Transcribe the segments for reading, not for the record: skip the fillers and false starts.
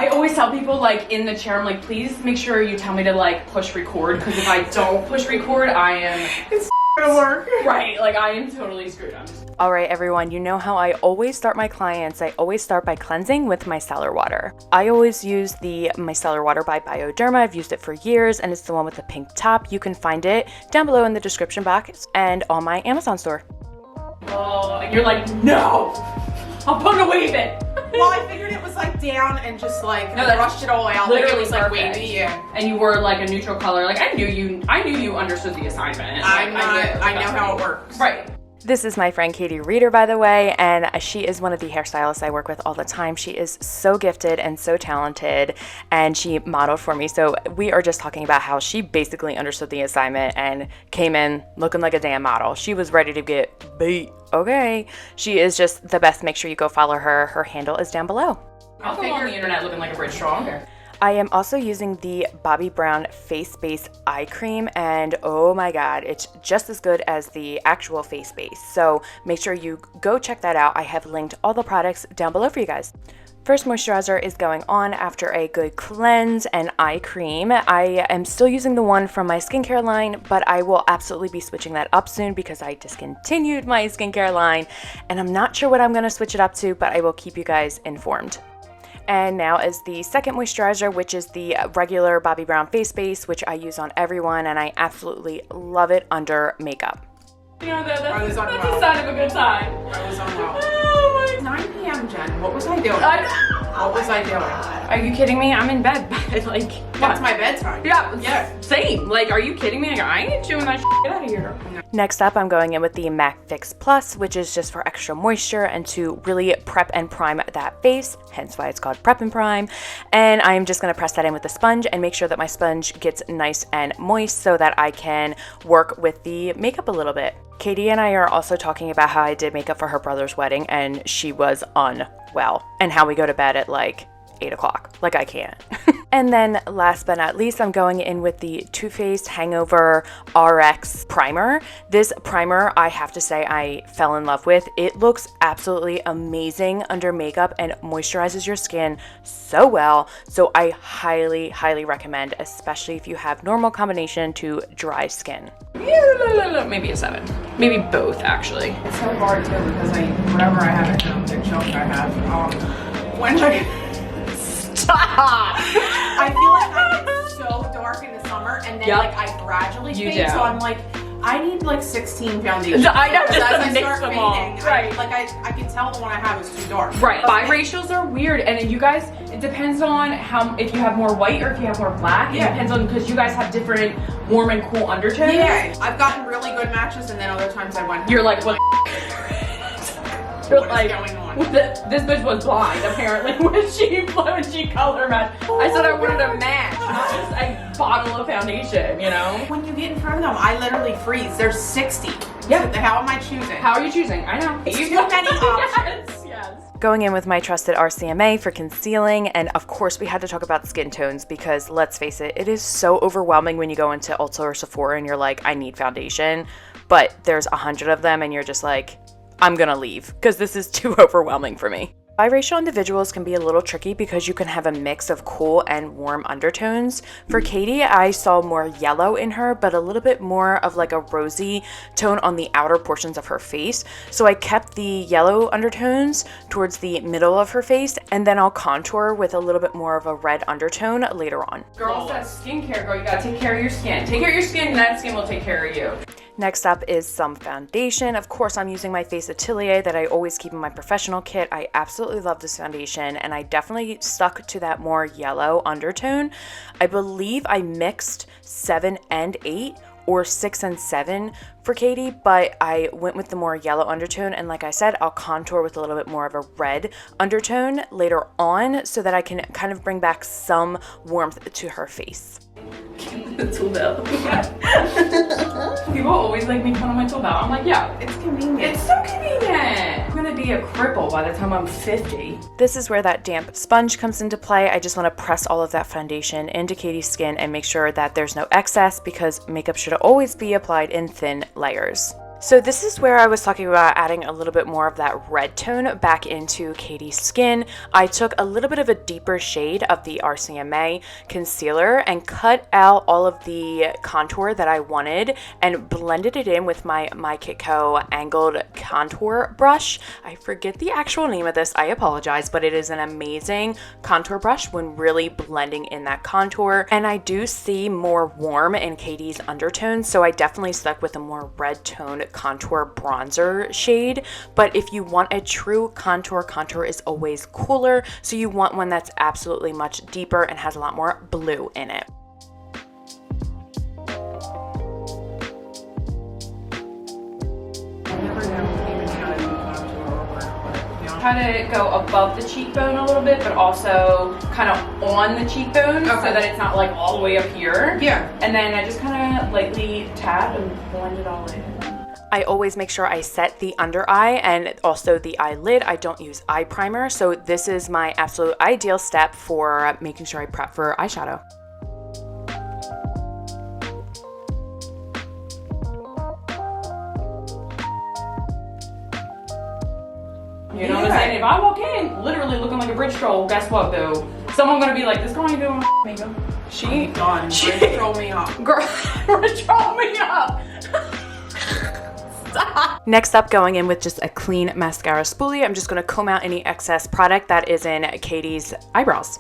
I always tell people, like, in the chair, I'm like, please make sure you tell me to, like, push record, because if I don't push record, I am... It's gonna work. Right, like, I am totally screwed. All right, everyone, you know how I always start my clients. I always start by cleansing with micellar water. I always use the micellar water by Bioderma. I've used it for years, and it's the one with the pink top. You can find it down below in the description box and on my Amazon store. Oh, and you're like, no! I'm gonna wave it! Well, I figured it was like down and just like no, that brushed it all out. Like it was like wavy. Yeah. And you were like a neutral color. Like I knew you understood the assignment. I know how it works. Right. This is my friend Katie Reeder, by the way, and she is one of the hairstylists I work with all the time. She is so gifted and so talented, and she modeled for me. So we are just talking about how she basically understood the assignment and came in looking like a damn model. She was ready to get beat. Okay. She is just the best. Make sure you go follow her. Her handle is down below. I'll go on the internet looking like a British strong. I am also using the Bobbi Brown Face Base Eye Cream, and oh my god, it's just as good as the actual face base. So make sure you go check that out. I have linked all the products down below for you guys. First moisturizer is going on after a good cleanse and eye cream. I am still using the one from my skincare line, but I will absolutely be switching that up soon because I discontinued my skincare line, and I'm not sure what I'm going to switch it up to, but I will keep you guys informed. And now is the second moisturizer, which is the regular Bobbi Brown Face Base, which I use on everyone, and I absolutely love it under makeup. You know, that's a sign of a good time. I was on well. Oh my 9 p.m. Jen, what was I doing? What was I doing? Are you kidding me? I'm in bed. Like, that's my bedtime. Yeah, same. Like, are you kidding me? Like, I ain't chewing that shit. Get out of here. Next up, I'm going in with the MAC Fix Plus, which is just for extra moisture and to really prep and prime that face, hence why it's called Prep and Prime. And I'm just gonna press that in with the sponge and make sure that my sponge gets nice and moist so that I can work with the makeup a little bit. Katie and I are also talking about how I did makeup for her brother's wedding and she was unwell, and how we go to bed at like 8 o'clock. Like, I can't. And then last but not least, I'm going in with the Too Faced Hangover RX Primer. This primer, I have to say, I fell in love with. It looks absolutely amazing under makeup and moisturizes your skin so well. So I highly, highly recommend, especially if you have normal combination to dry skin. Maybe a 7. Maybe both, actually. It's so hard too because whatever I have at home, the junk I have, when Stop! I feel like I get so dark in the summer, and then like I gradually fade. So I'm like, I need like 16 foundations. I know, because as I mix start them fading, all. Right. I can tell the one I have is too dark. Right. Biracials are weird, and then you guys, it depends on how, if you have more white or if you have more black. Yeah. It depends on, because you guys have different warm and cool undertones. Yeah. I've gotten really good matches, and then other times I went. You're like, what? What is going on? This bitch was blind, apparently, when she color matched. I said I wanted a match, not just a bottle of foundation, you know? When you get in front of them, I literally freeze. There's 60. Yeah. So how am I choosing? How are you choosing? I know. It's too many options. Yes. Going in with my trusted RCMA for concealing, and of course we had to talk about skin tones because let's face it, it is so overwhelming when you go into Ulta or Sephora and you're like, I need foundation, but there's 100 of them and you're just like, I'm gonna leave because this is too overwhelming for me. Biracial individuals can be a little tricky because you can have a mix of cool and warm undertones. For Katie, I saw more yellow in her, but a little bit more of like a rosy tone on the outer portions of her face. So I kept the yellow undertones towards the middle of her face, and then I'll contour with a little bit more of a red undertone later on. Girls, that's skincare, girl. You gotta take care of your skin. Take care of your skin, and that skin will take care of you. Next up is some foundation. Of course, I'm using my Face Atelier that I always keep in my professional kit. I absolutely love this foundation, and I definitely stuck to that more yellow undertone. I believe I mixed 7 and 8 or 6 and 7 for Katie, but I went with the more yellow undertone, and like I said, I'll contour with a little bit more of a red undertone later on so that I can kind of bring back some warmth to her face. The tool belt. People always like make fun of my tool belt. I'm like, yeah, it's convenient. It's so convenient. I'm gonna be a cripple by the time I'm 50. This is where that damp sponge comes into play. I just want to press all of that foundation into Katie's skin and make sure that there's no excess because makeup should always be applied in thin layers. So this is where I was talking about adding a little bit more of that red tone back into Katie's skin. I took a little bit of a deeper shade of the RCMA concealer and cut out all of the contour that I wanted and blended it in with my Kit Co angled contour brush. I forget the actual name of this, I apologize, but it is an amazing contour brush when really blending in that contour. And I do see more warm in Katie's undertones, so I definitely stuck with a more red toned contour bronzer shade. But if you want a true contour is always cooler, so you want one that's absolutely much deeper and has a lot more blue in it. Try to go above the cheekbone a little bit, but also kind of on the cheekbone, so that it's not like all the way up here. Yeah. And then I just kind of lightly tap and blend it all in. I always make sure I set the under eye and also the eyelid. I don't use eye primer, so this is my absolute ideal step for making sure I prep for eyeshadow. You know what I'm saying? If I walk in literally looking like a bridge troll, guess what, boo? Someone's gonna be like, this girl ain't doing makeup. She done. Bridge troll me up. Girl, bridge troll me up. Next up, going in with just a clean mascara spoolie, I'm just going to comb out any excess product that is in Katie's eyebrows.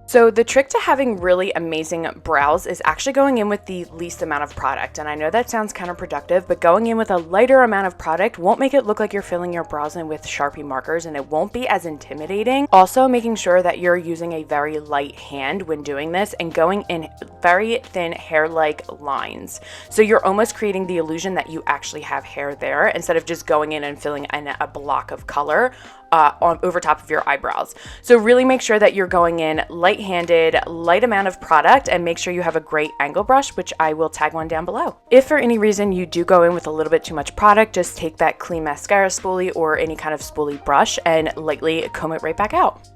So the trick to having really amazing brows is actually going in with the least amount of product. And I know that sounds counterproductive, but going in with a lighter amount of product won't make it look like you're filling your brows in with Sharpie markers, and it won't be as intimidating. Also, making sure that you're using a very light hand when doing this and going in very thin hair-like lines. So you're almost creating the illusion that you actually have hair there instead of just going in and filling in a block of color on over top of your eyebrows. So really make sure that you're going in light-handed, light amount of product, and make sure you have a great angle brush, which I will tag one down below. If for any reason you do go in with a little bit too much product, just take that clean mascara spoolie or any kind of spoolie brush and lightly comb it right back out.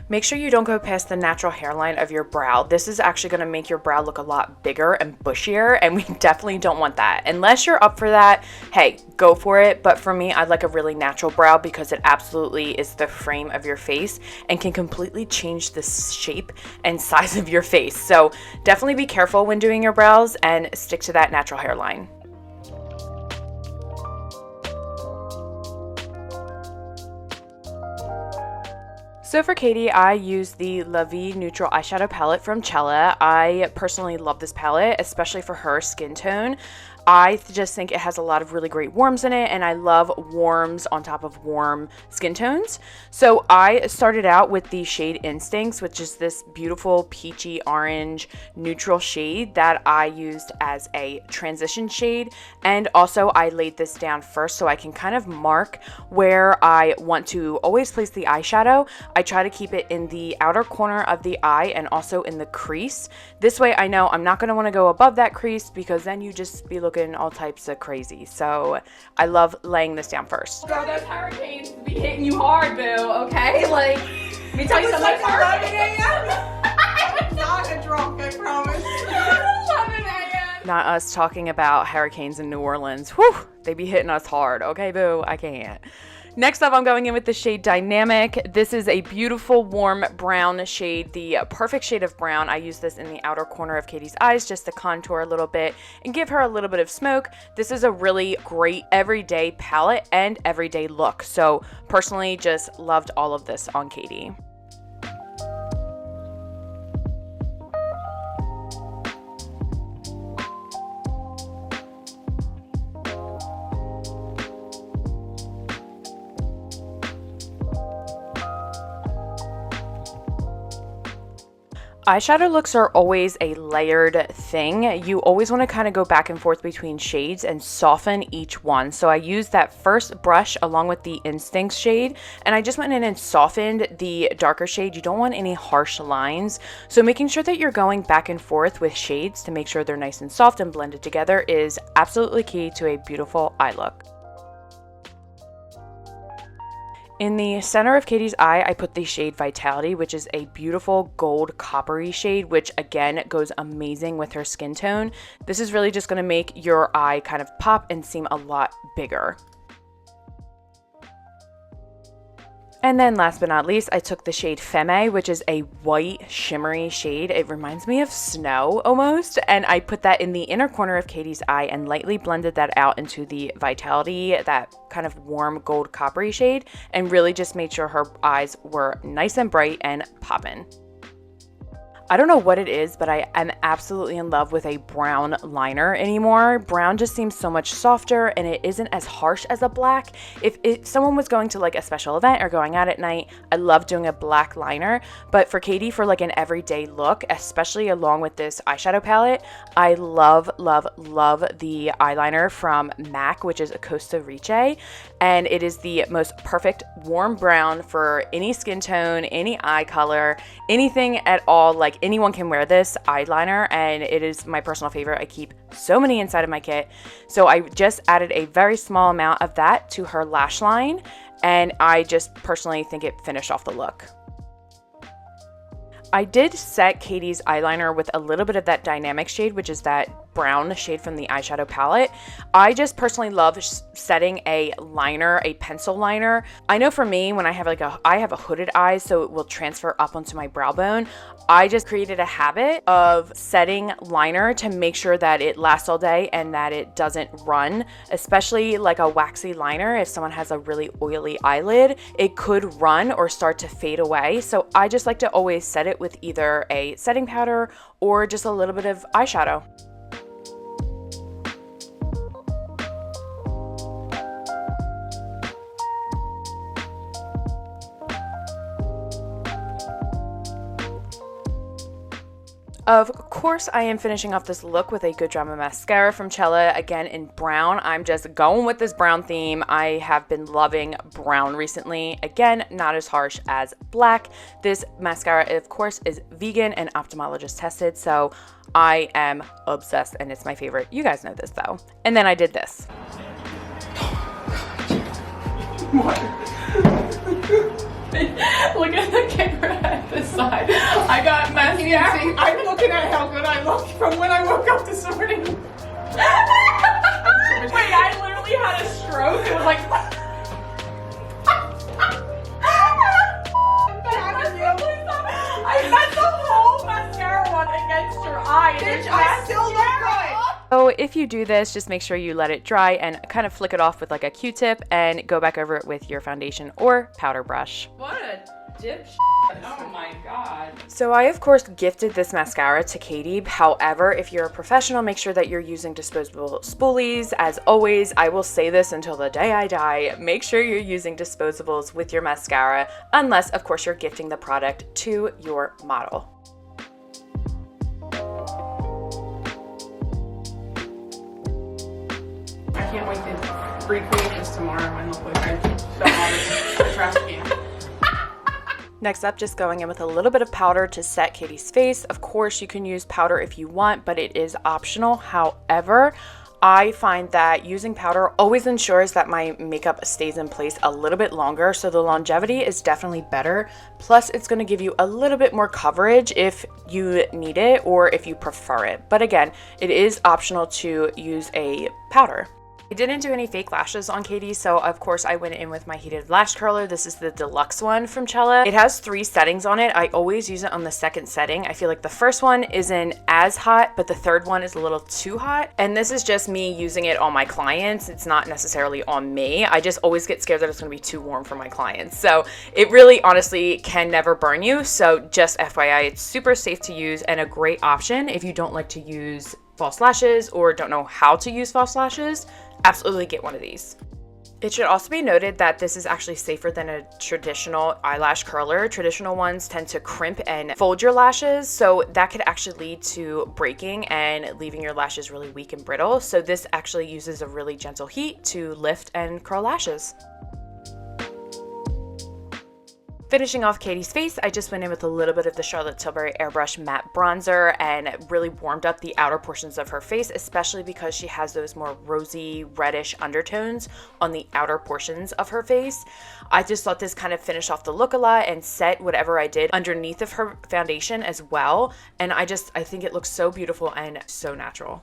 Make sure you don't go past the natural hairline of your brow. This is actually going to make your brow look a lot bigger and bushier, and we definitely don't want that. Unless you're up for that, hey, go for it. But for me, I like a really natural brow because it absolutely is the frame of your face and can completely change the shape and size of your face. So definitely be careful when doing your brows and stick to that natural hairline. So for Katie, I used the La Vie Neutral Eyeshadow Palette from Cella. I personally love this palette, especially for her skin tone. I just think it has a lot of really great warms in it, and I love warms on top of warm skin tones. So I started out with the shade Instincts, which is this beautiful peachy orange neutral shade that I used as a transition shade. And also I laid this down first so I can kind of mark where I want to always place the eyeshadow. I try to keep it in the outer corner of the eye and also in the crease. This way I know I'm not going to want to go above that crease, because then you just be looking all types of crazy. So I love laying this down first. Girl, those hurricanes be hitting you hard, boo, okay? Like, let me tell you something. Like 11 a.m. Not a drunk, I promise. 11 a.m. Not us talking about hurricanes in New Orleans. Whew, they be hitting us hard. Okay, boo, I can't. Next up, I'm going in with the shade Dynamic. This is a beautiful warm brown shade, the perfect shade of brown. I use this in the outer corner of Katie's eyes just to contour a little bit and give her a little bit of smoke. This is a really great everyday palette and everyday look. So personally, just loved all of this on Katie. Eyeshadow looks are always a layered thing. You always want to kind of go back and forth between shades and soften each one. So I used that first brush along with the Instincts shade, and I just went in and softened the darker shade. You don't want any harsh lines. So making sure that you're going back and forth with shades to make sure they're nice and soft and blended together is absolutely key to a beautiful eye look. In the center of Katie's eye, I put the shade Vitality, which is a beautiful gold coppery shade, which again goes amazing with her skin tone. This is really just going to make your eye kind of pop and seem a lot bigger. And then last but not least, I took the shade Femme, which is a white shimmery shade. It reminds me of snow almost. And I put that in the inner corner of Katie's eye and lightly blended that out into the Vitality, that kind of warm gold coppery shade, and really just made sure her eyes were nice and bright and poppin'. I don't know what it is, but I am absolutely in love with a brown liner anymore. Brown just seems so much softer and it isn't as harsh as a black. If someone was going to like a special event or going out at night, I love doing a black liner. But for Katie, for like an everyday look, especially along with this eyeshadow palette, I love, love, love the eyeliner from MAC, which is Costa Riche. And it is the most perfect warm brown for any skin tone, any eye color, anything at all. Like anyone can wear this eyeliner, and it is my personal favorite. I keep so many inside of my kit. So I just added a very small amount of that to her lash line, and I just personally think it finished off the look. I did set Katie's eyeliner with a little bit of that dynamic shade, which is that brown shade from the eyeshadow palette. I just personally love setting a liner, a pencil liner. I know for me, when I have I have a hooded eye, so it will transfer up onto my brow bone. I just created a habit of setting liner to make sure that it lasts all day and that it doesn't run, especially like a waxy liner. If someone has a really oily eyelid, it could run or start to fade away. So I just like to always set it with either a setting powder or just a little bit of eyeshadow. Of course, I am finishing off this look with a Good Drama mascara from Cella, again in brown. I'm just going with this brown theme. I have been loving brown recently. Again, not as harsh as black. This mascara, of course, is vegan and ophthalmologist tested, so I am obsessed and it's my favorite. You guys know this though. And then I did this. Look at the camera at the side. I got mascara. I'm looking at how good I look from when I woke up this morning. Wait, I literally had a stroke. It was like. I set the whole mascara one against your eye. Bitch, I still look good. So if you do this, just make sure you let it dry and kind of flick it off with like a Q-tip and go back over it with your foundation or powder brush. What a dip. Oh my god. So I of course gifted this mascara to Katie. However, if you're a professional, make sure that you're using disposable spoolies. As always, I will say this until the day I die, make sure you're using disposables with your mascara, unless of course you're gifting the product to your model. I can't wait to recreate this tomorrow and look like I fell out of the trash can. Next up, just going in with a little bit of powder to set Katie's face. Of course, you can use powder if you want, but it is optional. However, I find that using powder always ensures that my makeup stays in place a little bit longer, so the longevity is definitely better. Plus, it's going to give you a little bit more coverage if you need it or if you prefer it. But again, it is optional to use a powder. I didn't do any fake lashes on Katie, so of course I went in with my heated lash curler. This is the deluxe one from Cella. It has 3 settings on it. I always use it on the second setting. I feel like the first one isn't as hot, but the third one is a little too hot. And this is just me using it on my clients. It's not necessarily on me. I just always get scared that it's gonna be too warm for my clients. So it really honestly can never burn you. So just FYI, it's super safe to use and a great option if you don't like to use false lashes or don't know how to use false lashes. Absolutely get one of these. It should also be noted that this is actually safer than a traditional eyelash curler. Traditional ones tend to crimp and fold your lashes, so that could actually lead to breaking and leaving your lashes really weak and brittle. So this actually uses a really gentle heat to lift and curl lashes. Finishing off Katie's face, I just went in with a little bit of the Charlotte Tilbury Airbrush Matte Bronzer and really warmed up the outer portions of her face, especially because she has those more rosy, reddish undertones on the outer portions of her face. I just thought this kind of finished off the look a lot and set whatever I did underneath of her foundation as well. And I think it looks so beautiful and so natural.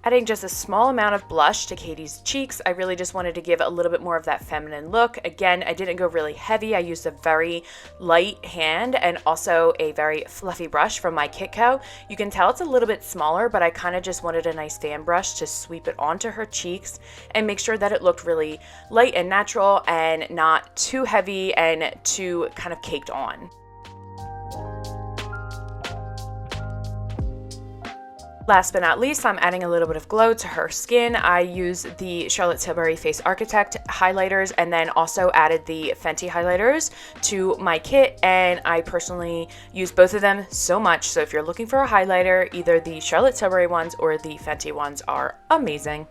Adding just a small amount of blush to Katie's cheeks. I really just wanted to give a little bit more of that feminine look. Again, I didn't go really heavy. I used a very light hand and also a very fluffy brush from my Kitco. You can tell it's a little bit smaller, but I kind of just wanted a nice fan brush to sweep it onto her cheeks and make sure that it looked really light and natural and not too heavy and too kind of caked on. Last but not least, I'm adding a little bit of glow to her skin. I use the Charlotte Tilbury Face Architect highlighters and then also added the Fenty highlighters to my kit, and I personally use both of them so much. So if you're looking for a highlighter, either the Charlotte Tilbury ones or the Fenty ones are amazing.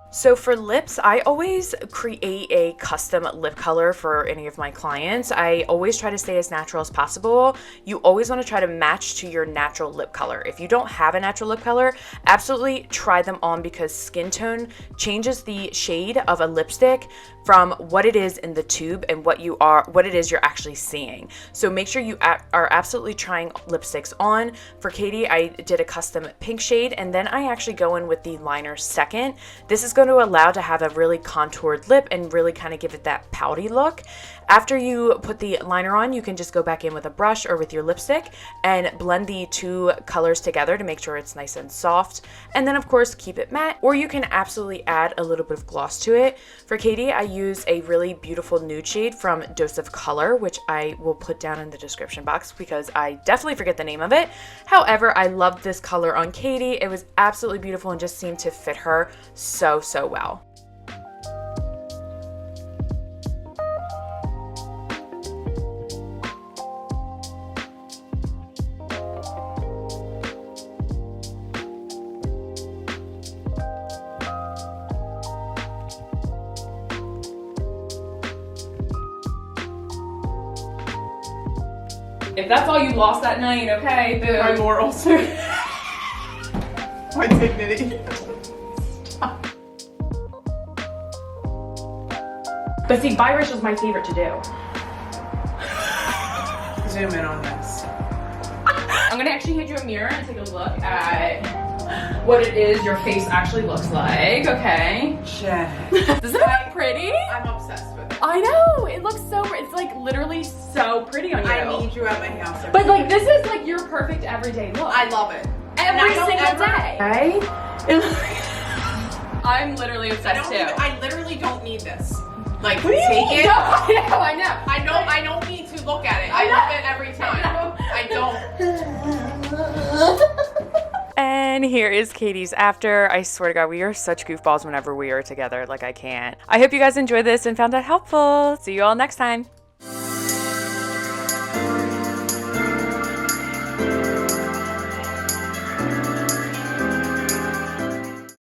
So for lips, I always create a custom lip color for any of my clients. I always try to stay as natural as possible. You always want to try to match to your natural lip color. If you don't have a natural lip color, absolutely try them on because skin tone changes the shade of a lipstick from what it is in the tube and what it is you're actually seeing. So make sure you are absolutely trying lipsticks on. For Katie, I did a custom pink shade, and then I actually go in with the liner second. This is going to allow to have a really contoured lip and really kind of give it that pouty look. After you put the liner on, you can just go back in with a brush or with your lipstick and blend the two colors together to make sure it's nice and soft. And then of course, keep it matte, or you can absolutely add a little bit of gloss to it. For Katie, I use a really beautiful nude shade from Dose of Color, which I will put down in the description box because I definitely forget the name of it. However, I loved this color on Katie. It was absolutely beautiful and just seemed to fit her so well. If that's all you lost that night, okay, boo. My morals. My dignity. But see, biracial is my favorite to do. Zoom in on this. I'm gonna actually hand you a mirror and take a look at what it is your face actually looks like, okay? Check. Isn't that pretty? I'm obsessed with it. I know, it looks so, it's like literally so pretty on you. I need you at my house. But like, this is like your perfect everyday look. I love it. Every single day. Right? I'm literally obsessed too. I literally don't need this. Like, what do you take mean? it. No, I know. I don't need to look at it. I love it every time. I don't. And here is Katie's after. I swear to God, we are such goofballs whenever we are together. Like, I can't. I hope you guys enjoyed this and found it helpful. See you all next time.